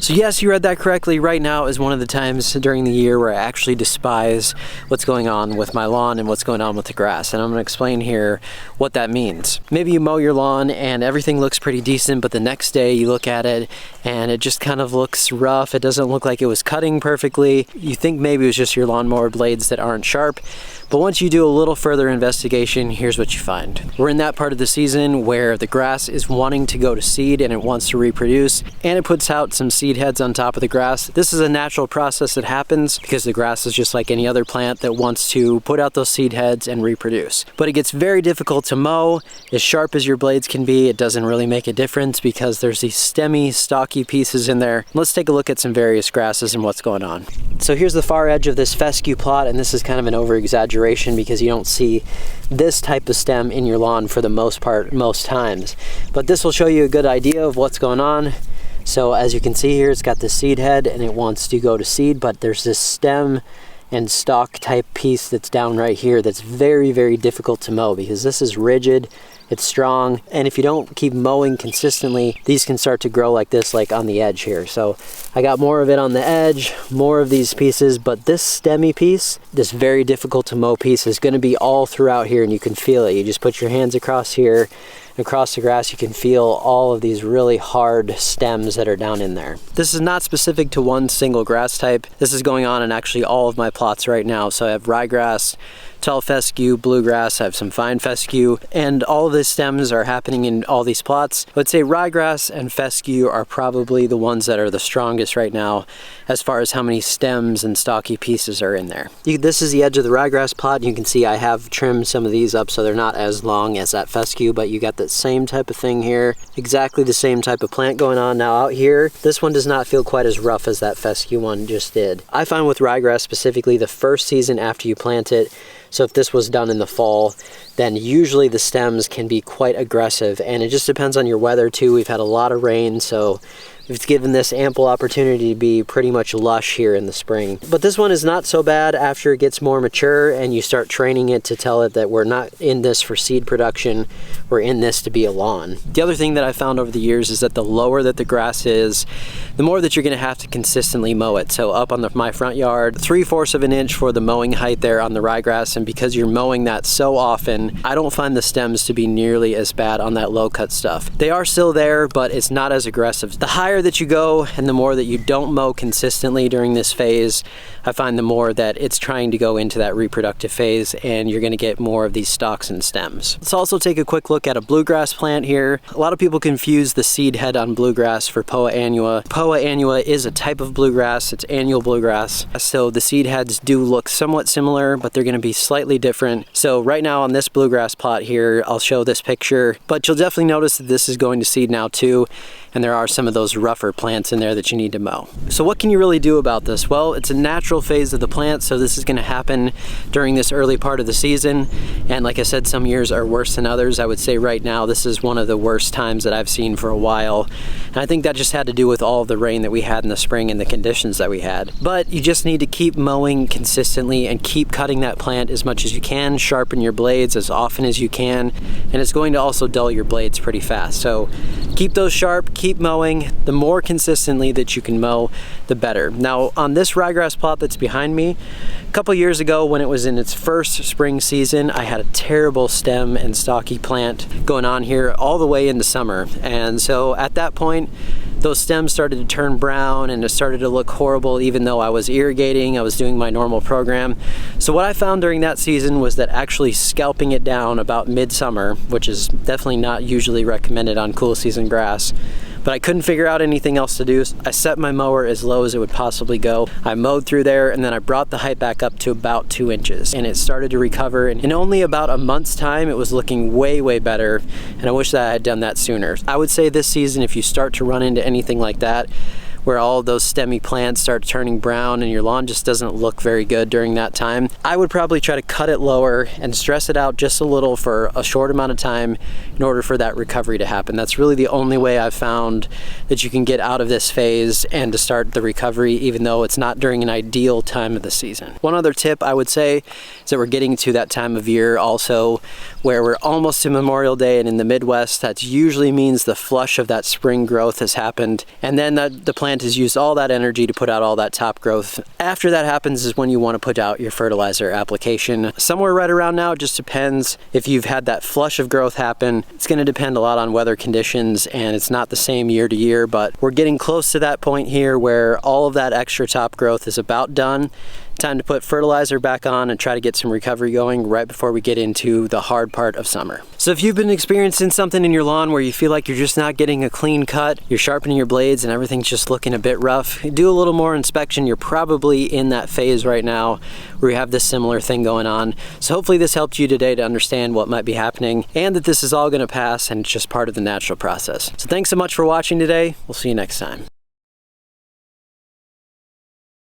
So yes, you read that correctly. Right now is one of the times during the year where I actually despise what's going on with my lawn and what's going on with the grass. And I'm going to explain here what that means. Maybe you mow your lawn and everything looks pretty decent, but the next day you look at it and it just kind of looks rough. It doesn't look like it was cutting perfectly. You think maybe it was just your lawnmower blades that aren't sharp. But once you do a little further investigation, here's what you find. We're in that part of the season where the grass is wanting to go to seed and it wants to reproduce, and it puts out some seed heads on top of the grass. This is a natural process that happens because the grass is just like any other plant that wants to put out those seed heads and reproduce. But it gets very difficult to mow. As sharp as your blades can be, it doesn't really make a difference because there's these stemmy, stocky pieces in there. Let's take a look at some various grasses and what's going on. So here's the far edge of this fescue plot, and this is kind of an over-exaggeration because you don't see this type of stem in your lawn for the most part most times. But this will show you a good idea of what's going on. So as you can see here, it's got the seed head and it wants to go to seed, but there's this stem and stalk type piece that's down right here that's very, very difficult to mow because this is rigid, it's strong, and if you don't keep mowing consistently, these can start to grow like this, like on the edge here. So I got more of it on the edge, more of these pieces, but this stemmy piece, this very difficult to mow piece, is going to be all throughout here, and you can feel it. You just put your hands across here, across the grass, you can feel all of these really hard stems that are down in there. This is not specific to one single grass type. This is going on in actually all of my plots right now. So I have ryegrass, tall fescue, bluegrass, I have some fine fescue, and all of the stems are happening in all these plots. I would say ryegrass and fescue are probably the ones that are the strongest right now as far as how many stems and stocky pieces are in there. This is the edge of the ryegrass plot. You can see I have trimmed some of these up so they're not as long as that fescue, but you got that same type of thing here, exactly the same type of plant going on. Now out here, this one does not feel quite as rough as that fescue one just did. I find with ryegrass specifically, the first season after you plant it, so if this was done in the fall, then usually the stems can be quite aggressive, and it just depends on your weather too. We've had a lot of rain, so it's given this ample opportunity to be pretty much lush here in the spring. But this one is not so bad after it gets more mature and you start training it to tell it that we're not in this for seed production, we're in this to be a lawn. The other thing that I found over the years is that the lower that the grass is, the more that you're gonna have to consistently mow it. So up on my front yard, 3/4 of an inch for the mowing height there on the ryegrass, and because you're mowing that so often, I don't find the stems to be nearly as bad on that low cut stuff. They are still there, but it's not as aggressive. The higher that you go and the more that you don't mow consistently during this phase, I find the more that it's trying to go into that reproductive phase, and you're gonna get more of these stalks and stems. Let's also take a quick look at a bluegrass plant here. A lot of people confuse the seed head on bluegrass for Poa annua. Poa annua is a type of bluegrass, it's annual bluegrass. So the seed heads do look somewhat similar, but they're gonna be slightly different. So right now on this bluegrass plot here, I'll show this picture, but you'll definitely notice that this is going to seed now too, and there are some of those rougher plants in there that you need to mow. So what can you really do about this? Well, it's a natural phase of the plant, so this is gonna happen during this early part of the season. And like I said, some years are worse than others. I would say right now, this is one of the worst times that I've seen for a while. And I think that just had to do with all of the rain that we had in the spring and the conditions that we had. But you just need to keep mowing consistently and keep cutting that plant as much as you can, sharpen your blades as often as you can, and it's going to also dull your blades pretty fast. So keep those sharp, keep mowing. The more consistently that you can mow, the better. Now on this ryegrass plot that's behind me, a couple years ago when it was in its first spring season, I had a terrible stem and stocky plant going on here all the way into summer. And so at that point, those stems started to turn brown and it started to look horrible even though I was irrigating, I was doing my normal program. So what I found during that season was that actually scalping it down about midsummer, which is definitely not usually recommended on cool season grass, but I couldn't figure out anything else to do. I set my mower as low as it would possibly go. I mowed through there and then I brought the height back up to about 2 inches, and it started to recover. And in only about a month's time, it was looking way, way better. And I wish that I had done that sooner. I would say this season, if you start to run into anything like that, where all those stemmy plants start turning brown and your lawn just doesn't look very good during that time, I would probably try to cut it lower and stress it out just a little for a short amount of time. in order for that recovery to happen. That's really the only way I've found that you can get out of this phase and to start the recovery, even though it's not during an ideal time of the season. One other tip I would say is that we're getting to that time of year also where we're almost to Memorial Day, and in the Midwest, that usually means the flush of that spring growth has happened, and then the plant has used all that energy to put out all that top growth. After that happens is when you want to put out your fertilizer application. Somewhere right around now, it just depends if you've had that flush of growth happen. It's going to depend a lot on weather conditions, and it's not the same year to year, but we're getting close to that point here where all of that extra top growth is about done. Time to put fertilizer back on and try to get some recovery going right before we get into the hard part of summer. So if you've been experiencing something in your lawn where you feel like you're just not getting a clean cut, you're sharpening your blades and everything's just looking a bit rough, do a little more inspection. You're probably in that phase right now where you have this similar thing going on. So hopefully this helped you today to understand what might be happening and that this is all going to pass and it's just part of the natural process. So thanks so much for watching today. We'll see you next time.